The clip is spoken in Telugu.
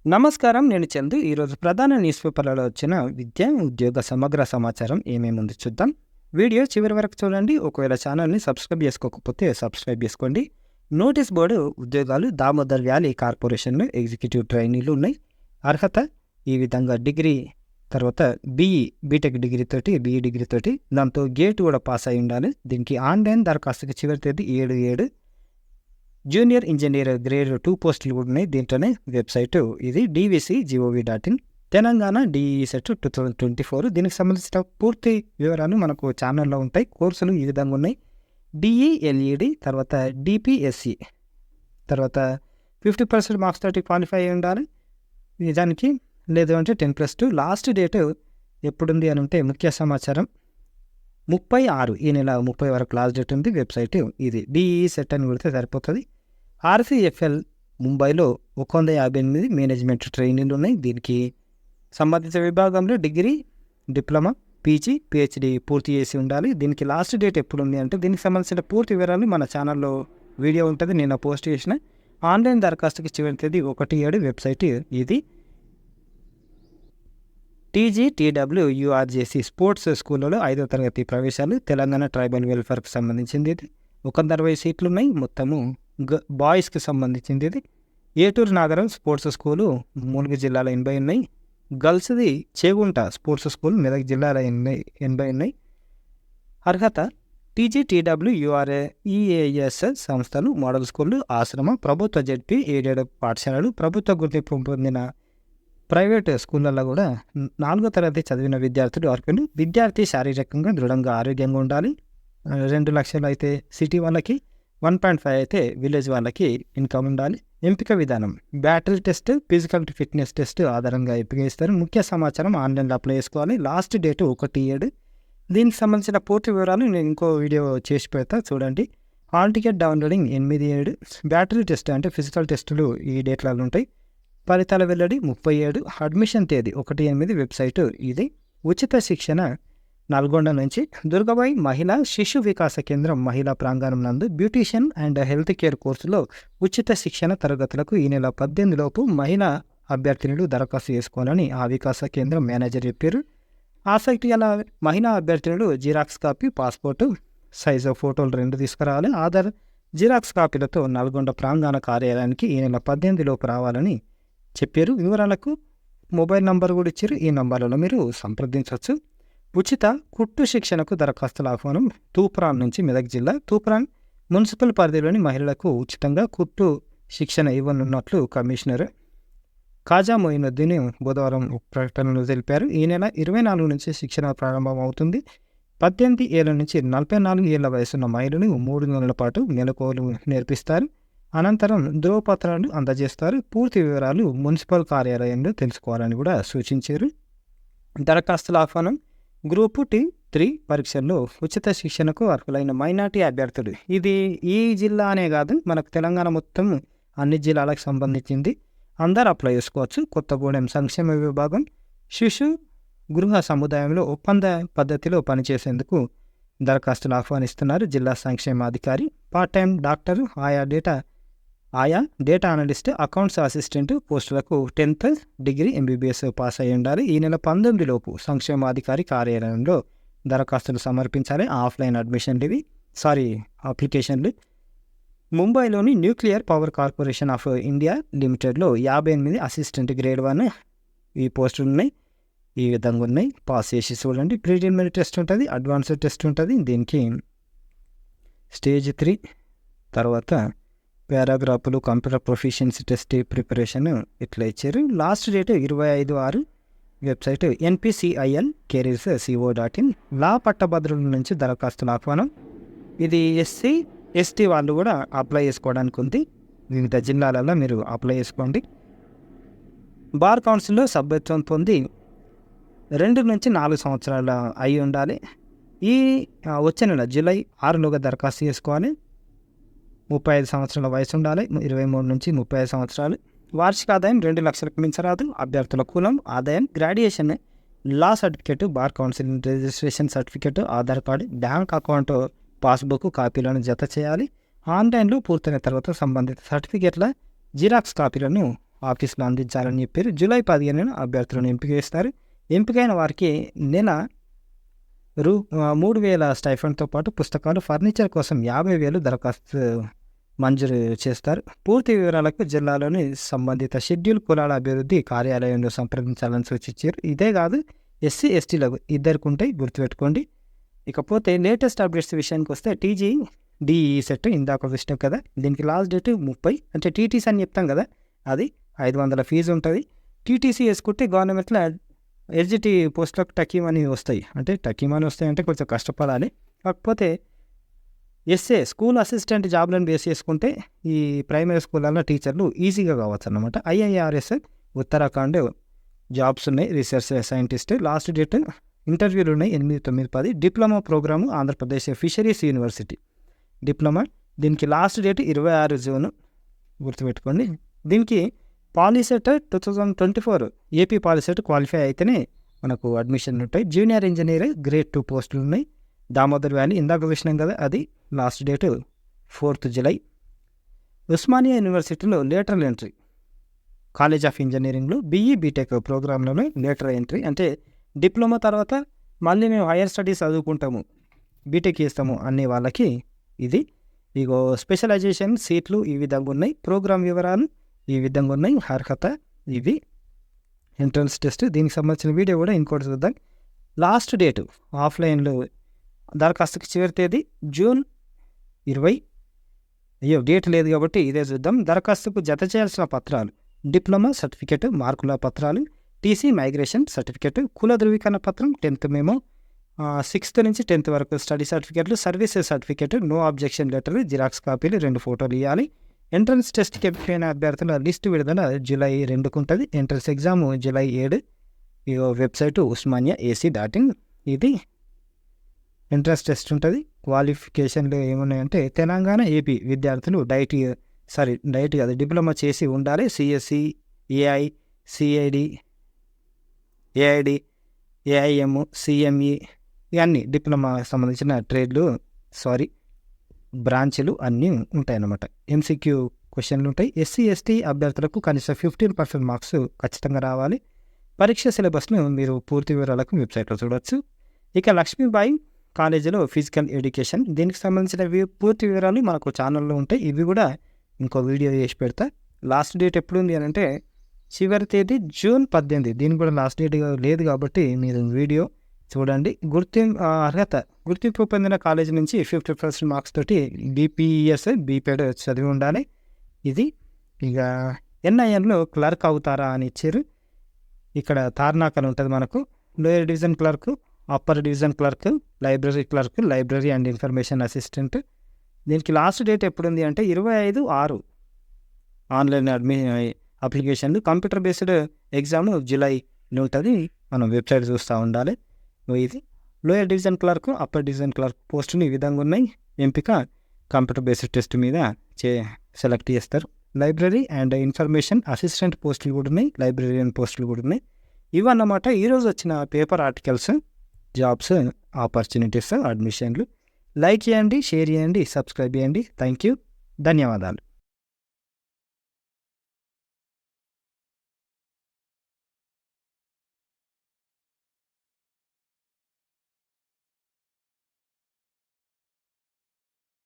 నమస్కారం. నేను చందు. ఈరోజు ప్రధాన న్యూస్ పేపర్లలో వచ్చిన విద్య, ఉద్యోగ సమగ్ర సమాచారం ఏమేముందో చూద్దాం. వీడియో చివరి వరకు చూడండి. ఒకవేళ ఛానల్‌ని సబ్స్క్రైబ్ చేసుకోకపోతే సబ్స్క్రైబ్ చేసుకోండి. నోటీస్ బోర్డు ఉద్యోగాలు దామోదర్ వ్యాలీ కార్పొరేషన్‌లో ఎగ్జిక్యూటివ్ ట్రైనీలు ఉన్నాయి. అర్హత ఈ విధంగా డిగ్రీ తర్వాత బీటెక్ డిగ్రీ తోటి, బీఈ డిగ్రీ తోటి దాంతో గేట్ కూడా పాస్ అయి ఉండాలి. దీనికి ఆన్‌లైన్ దరఖాస్తుకి చివరి తేదీ 7/7. జూనియర్ ఇంజనీర్ గ్రేడ్ 2 పోస్టులు కూడా ఉన్నాయి. దీంట్లోనే వెబ్సైటు ఇది dvc.gov.in. Telangana DE set 2024. దీనికి సంబంధించిన పూర్తి వివరాలు మనకు ఛానల్లో ఉంటాయి. కోర్సులు ఈ విధంగా ఉన్నాయి. DE/LED తర్వాత DPSC తర్వాత 50% మార్క్స్ తోటి క్వాలిఫై అయి ఉండాలి. నిజానికి లేదు అంటే 10+2. లాస్ట్ డేట్ ఎప్పుడుంది అని అంటే ముఖ్య సమాచారం 36 ఈ నెల 30 వరకు లాస్ట్ డేట్ ఉంది. వెబ్సైట్ ఇది DE సెట్ అని కొడితే సరిపోతుంది. RCFL ముంబైలో 158 మేనేజ్మెంట్ ట్రైనింగ్లు ఉన్నాయి. దీనికి సంబంధిత విభాగంలో డిగ్రీ, డిప్లొమా, పీజీ, PhD పూర్తి చేసి ఉండాలి. దీనికి లాస్ట్ డేట్ ఎప్పుడు ఉంది అంటే దీనికి సంబంధించిన పూర్తి వివరాలు మన ఛానల్లో వీడియో ఉంటుంది. నేను పోస్ట్ చేసిన ఆన్లైన్ దరఖాస్తుకి చివరి తేదీ 1/7. వెబ్సైట్ ఇది TGTWURJC స్పోర్ట్స్ స్కూళ్ళలో 5వ తరగతి ప్రవేశాలు తెలంగాణ ట్రైబల్ వెల్ఫేర్కి సంబంధించింది. ఇది 160 సీట్లు ఉన్నాయి. మొత్తము బాయ్స్కి సంబంధించింది. ఇది ఏటూరు నాగరం స్పోర్ట్స్ స్కూలు ములుగు జిల్లాలో 80 ఉన్నాయి. గర్ల్స్ది చేగుంట స్పోర్ట్స్ స్కూల్ మెదక్ జిల్లాలో 80 ఉన్నాయి. అర్హత TGTWUREAS సంస్థలు, మోడల్ స్కూళ్ళు, ఆశ్రమ, ప్రభుత్వ జడ్పీ ఎయిడెడ్ పాఠశాలలు, ప్రభుత్వ గుర్తింపు పొందిన ప్రైవేట్ స్కూళ్ళల్లో కూడా 4వ తరగతి చదివిన విద్యార్థులు అర్హులు. విద్యార్థి శారీరకంగా దృఢంగా ఆరోగ్యంగా ఉండాలి. 2 లక్షలు అయితే సిటీ వాళ్ళకి, 1.5 అయితే విలేజ్ వాళ్ళకి ఇన్కమ్ ఉండాలి. ఎంపిక విధానం battery test, physical fitness test ఆధారంగా ఎంపిక చేస్తారు. ముఖ్య సమాచారం ఆన్లైన్లో అప్లై చేసుకోవాలి. Last date 1/7. దీనికి సంబంధించిన పూర్తి వివరాలు నేను ఇంకో వీడియో చేసి పెడతా చూడండి. Hall ticket downloading 8/7. Battery test అంటే ఫిజికల్ టెస్టులు ఈ డేట్లలో ఉంటాయి. ఫలితాల వెల్లడి 37. అడ్మిషన్ తేదీ 1/8. వెబ్సైటు ఇది. ఉచిత శిక్షణ నల్గొండ నుంచి దుర్గాబాయి మహిళా శిశు వికాస కేంద్రం మహిళా ప్రాంగణం నందు బ్యూటీషియన్ అండ్ హెల్త్ కేర్ కోర్సులో ఉచిత శిక్షణ తరగతులకు ఈ నెల 18 లోపు మహిళా అభ్యర్థినులు దరఖాస్తు చేసుకోవాలని ఆ వికాస కేంద్రం మేనేజర్ చెప్పారు. ఆసక్తి గల మహిళా అభ్యర్థినులు జిరాక్స్ కాపీ, పాస్పోర్టు సైజు ఫోటోలు 2 తీసుకురావాలి. ఆధార్ జిరాక్స్ కాపీలతో నల్గొండ ప్రాంగణ కార్యాలయానికి ఈ నెల 18 లోపు రావాలని చెప్పారు. వివరాలకు మొబైల్ నంబర్ కూడా ఇచ్చారు. ఈ నంబర్లలో మీరు సంప్రదించవచ్చు. ఉచిత కుట్టు శిక్షణకు దరఖాస్తుల ఆహ్వానం. తూప్రాన్ నుంచి మెదక్ జిల్లా తూప్రాన్ మున్సిపల్ పరిధిలోని మహిళలకు ఉచితంగా కుట్టు శిక్షణ ఇవ్వనున్నట్లు కమిషనర్ కాజా మొయినుద్దీన్ బుధవారం ప్రకటనలో తెలిపారు. ఈ నెల 24 నుంచి శిక్షణ ప్రారంభం అవుతుంది. 18 ఏళ్ల నుంచి 44 ఏళ్ల వయసున్న మహిళలు 3 నెలల పాటు మెలకువలు నేర్పిస్తారు. అనంతరం ధ్రువపత్రాలు అందజేస్తారు. పూర్తి వివరాలు మున్సిపల్ కార్యాలయంలో తెలుసుకోవాలని కూడా సూచించారు. దరఖాస్తుల ఆహ్వానం గ్రూప్ T3 పరీక్షల్లో ఉచిత శిక్షణకు అర్హులైన మైనార్టీ అభ్యర్థులు. ఇది ఈ జిల్లా అనే కాదు, మనకు తెలంగాణ మొత్తం అన్ని జిల్లాలకు సంబంధించింది. అందరూ అప్లై చేసుకోవచ్చు. కొత్తగూడెం సంక్షేమ విభాగం శిశు గృహ సముదాయంలో ఒప్పంద పద్ధతిలో పనిచేసేందుకు దరఖాస్తులు ఆహ్వానిస్తున్నారు. జిల్లా సంక్షేమాధికారి, పార్ట్ టైం డాక్టర్, ఆయా డేటా అనలిస్ట్, అకౌంట్స్ అసిస్టెంట్ పోస్టులకు 10th డిగ్రీ MBBS పాస్ అయి ఉండాలి. ఈ నెల 19 లోపు సంక్షేమాధికారి కార్యాలయంలో దరఖాస్తులు సమర్పించాలి. ఆఫ్లైన్ అప్లికేషన్లు. ముంబైలోని nuclear power corporation of India లిమిటెడ్లో 58 అసిస్టెంట్ గ్రేడ్ 1 ఈ పోస్టులు ఉన్నాయి. ఈ విధంగా ఉన్నాయి. పాస్ చేసి చూడండి. ప్రిలిమినరీ టెస్ట్ ఉంటుంది, అడ్వాన్స్డ్ టెస్ట్ ఉంటుంది. దీనికి స్టేజ్ 3 తర్వాత పారాగ్రాఫ్లు, కంప్యూటర్ ప్రొఫిషియన్సీ టెస్ట్ ప్రిపరేషన్ ఇట్లా ఇచ్చారు. Last date 25/6. Website NPCIL-Careers.co.in. లా పట్టభద్రుల నుంచి దరఖాస్తుల ఆహ్వానం. ఇది SC/ST వాళ్ళు కూడా అప్లై చేసుకోవడానికి ఉంది. వివిధ జిల్లాలలో మీరు అప్లై చేసుకోండి. బార్ కౌన్సిల్లో సభ్యత్వం పొంది 2 నుంచి 4 సంవత్సరాల అయి ఉండాలి. ఈ వచ్చే నెల జూలై 6లోగా దరఖాస్తు చేసుకోవాలి. 35 సంవత్సరాల వయసు ఉండాలి. 23 నుంచి 35 సంవత్సరాలు. వార్షిక ఆదాయం 2 లక్షలకు మించరాదు. అభ్యర్థుల కులం, ఆదాయం, graduation, law certificate, bar council registration certificate, Aadhaar card, bank account passbook కాపీలను జత చేయాలి. ఆన్లైన్లో పూర్తయిన తర్వాత సంబంధిత సర్టిఫికేట్ల జిరాక్స్ కాపీలను ఆఫీస్లో అందించాలని చెప్పారు. జూలై 15న అభ్యర్థులను ఎంపిక చేస్తారు. ఎంపికైన వారికి నెల 3,000 స్టైఫండ్తో పాటు పుస్తకాలు, ఫర్నిచర్ కోసం 50,000 దరఖాస్తు మంజూరు చేస్తారు. పూర్తి వివరాలకు జిల్లాలోని సంబంధిత షెడ్యూల్ కులాల అభివృద్ధి కార్యాలయంలో సంప్రదించాలని సూచించారు. ఇదే కాదు, ఎస్సీ ఎస్టీలకు ఇద్దరికి ఉంటాయి, గుర్తుపెట్టుకోండి. ఇకపోతే లేటెస్ట్ అప్డేట్స్ విషయానికి వస్తే TGDE సెట్ ఇందాక విషయం కదా, దీనికి లాస్ట్ డేట్ 30. అంటే టీటీసీ అని చెప్తాం కదా, అది 500 ఫీజు ఉంటుంది. టీటీసీ వేసుకుంటే గవర్నమెంట్లో ఎస్జిటి పోస్టులకు టకీమని వస్తాయి. అంటే టకీమని వస్తాయంటే కొంచెం కష్టపడాలి. కాకపోతే ఎస్ఏ స్కూల్ అసిస్టెంట్ జాబ్లను బేస్ చేసుకుంటే ఈ ప్రైమరీ స్కూళ్ళల్లో టీచర్లు ఈజీగా కావచ్చు అన్నమాట. IIRS ఉత్తరాఖండ్ జాబ్స్ ఉన్నాయి, రీసెర్చ్ సైంటిస్ట్. లాస్ట్ డేట్ ఇంటర్వ్యూలు ఉన్నాయి 8, 9, 10. Diploma programme Andhra Pradesh fisheries university diploma, దీనికి లాస్ట్ డేట్ 26 జూన్, గుర్తుపెట్టుకోండి. దీనికి పాలిసెట్ 2024 ఏపీ పాలిసెట్ క్వాలిఫై అయితేనే మనకు అడ్మిషన్ ఉంటాయి. జూనియర్ ఇంజనీర్ గ్రేడ్ 2 పోస్టులు ఉన్నాయి. దామోదర్ వ్యాలీ ఇందాక విషయం కదా, అది last date 4th July. Osmania యూనివర్సిటీలో లేటరల్ ఎంట్రీ, కాలేజ్ ఆఫ్ ఇంజనీరింగ్లో BE BTech ప్రోగ్రాంలలో లేటరల్ ఎంట్రీ అంటే డిప్లొమా తర్వాత మళ్ళీ మేము హైయర్ స్టడీస్ చదువుకుంటాము, బీటెక్ చేస్తాము అనే వాళ్ళకి ఇది. ఇగో స్పెషలైజేషన్ సీట్లు ఈ విధంగా ఉన్నాయి, ప్రోగ్రామ్ వివరాలు ఈ విధంగా ఉన్నాయి, అర్హత ఇవి, ఎంట్రన్స్ టెస్ట్. దీనికి సంబంధించిన వీడియో కూడా ఇంకోటి చూద్దాం. లాస్ట్ డేటు ఆఫ్లైన్లో దరఖాస్తుకి చివరి తేదీ జూన్ 20. అయ్యో డేట్ లేదు కాబట్టి ఇదే చూద్దాం. దరఖాస్తుకు జత చేయాల్సిన పత్రాలు: డిప్లొమా సర్టిఫికేట్, మార్కుల పత్రాలు, TC మైగ్రేషన్ సర్టిఫికేట్, కుల ధృవీకరణ పత్రం, 10th మేము 6th నుంచి 10th వరకు స్టడీ సర్టిఫికేట్లు, services certificate, no objection letter, xerox కాపీలు, 2 ఫోటోలు ఇవ్వాలి. ఎంట్రన్స్ టెస్ట్కి ఎంపికైన అభ్యర్థుల లిస్టు విడుదల జూలై 2కు ఉంటుంది. Entrance exam July 7. ఇగో వెబ్సైట్ usmania.ac.in. ఇది ఎంట్రన్స్ టెస్ట్ ఉంటుంది. క్వాలిఫికేషన్లు ఏమున్నాయంటే తెలంగాణ, ఏపీ విద్యార్థులు డైట్ కాదు, డిప్లొమా చేసి ఉండాలి. CSE, AI, CID, AID, AIM, CME ఇవన్నీ డిప్లొమా సంబంధించిన ట్రేడ్లు బ్రాంచ్లు అన్నీ ఉంటాయన్నమాట. MCQ క్వశ్చన్లు ఉంటాయి. SC ST అభ్యర్థులకు కనీసం 15% మార్క్స్ ఖచ్చితంగా రావాలి. పరీక్ష సిలబస్ను మీరు పూర్తి వివరాలకు వెబ్సైట్లో చూడవచ్చు. ఇక లక్ష్మీబాయి కాలేజీలో ఫిజికల్ ఎడ్యుకేషన్, దీనికి సంబంధించిన పూర్తి వివరాలు మనకు ఛానల్లో ఉంటాయి. ఇవి కూడా ఇంకో వీడియో చేసి పెడతా. లాస్ట్ డేట్ ఎప్పుడు ఉంది అని అంటే చివరి తేదీ జూన్ 18. దీనికి కూడా లాస్ట్ డేట్ లేదు కాబట్టి మీరు వీడియో చూడండి. అర్హత గుర్తింపు పొందిన కాలేజీ నుంచి 50% మార్క్స్ తోటి BPES BPED చదివి ఉండాలి. ఇది ఇక NINలో క్లర్క్ అవుతారా అని ఇచ్చారు. ఇక్కడ తార్నాకలు ఉంటుంది మనకు, lower division clerk, upper division clerk, library clerk, library and information assistant. దీనికి లాస్ట్ డేట్ ఎప్పుడు ఉంది అంటే 25/6. ఆన్లైన్ అప్లికేషన్లు, కంప్యూటర్ బేస్డ్ ఎగ్జామ్ జూలైలో ఉంటుంది. మనం వెబ్సైట్ చూస్తూ ఉండాలి. ఇది lower division clerk, upper division clerk పోస్టులు ఈ విధంగా ఉన్నాయి. ఎంపిక కంప్యూటర్ బేస్డ్ టెస్ట్ మీద సెలెక్ట్ చేస్తారు. లైబ్రరీ అండ్ ఇన్ఫర్మేషన్ అసిస్టెంట్ పోస్టులు కూడా ఉన్నాయి, లైబ్రరీయన్ పోస్టులు కూడా ఉన్నాయి. ఇవన్నమాట ఈరోజు వచ్చిన పేపర్ ఆర్టికల్స్, జాబ్స్, ఆపర్చునిటీస్, అడ్మిషన్లు. లైక్ చేయండి, షేర్ చేయండి, సబ్స్క్రైబ్ చేయండి. థ్యాంక్ యూ, ధన్యవాదాలు.